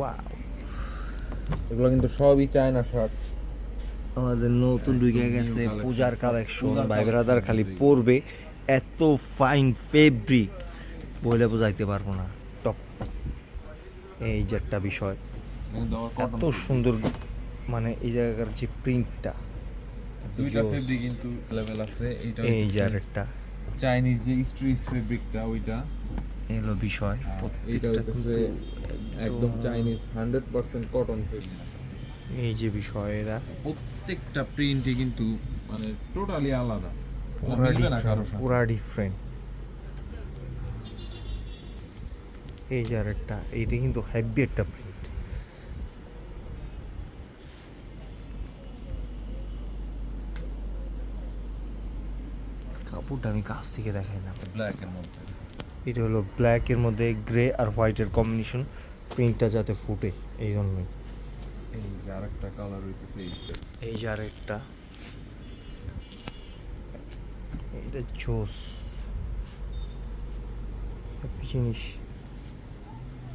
Wow, এগুলো কিন্তু সবই চায়না শার্ট। আমাদের নতুন ঢুকে একদম গেছে new collection। পূজার কালেকশন। পূজার ভাই collection ব্রাদার খালি কিন্তু পরবে, এত ফাইন ফেব্রিক বলে বোঝাইতে পারবো না। টপ, এই যে একটা বিষয়, কিন্তু আবার এত cotton সুন্দর, মানে এই জায়গার যে প্রিন্টটা, দুইটা ফেব্রিক কিন্তু লেভেল আছে। এইটা এই যে হইতেছে আরেকটা চাইনিজ যে স্ট্রিচ ফেব্রিকটা ওইটা, এলো বিষয়। আর এইটা প্রত্যেকটা হইতেছে কিন্তু একদম চাইনিজ 100% কটন ফেব্রিক। এই যে বিষয়, এরা প্রত্যেকটা প্রিন্টই কিন্তু মানে টোটালি আলাদা, পুরা মিলবে না কারোর ডিফারেন্ট, সাথে। পুরা ডিফারেন্ট। এই যে আরেকটা, এইটা কিন্তু হেভি একটা প্রিন্ট। কাপড়টা আমি কাছ থেকে দেখাই না। ব্ল্যাক এর মধ্যে, এটা হলো ব্ল্যাকের মধ্যে গ্রে আর হোয়াইটের কম্বিনেশন, প্রিন্টটা যাতে ফুটে এই জন্যই। এই যে আরেকটা কালার হইতেছে এইটা। এই যে আরেকটা, এটা জোস জিনিস।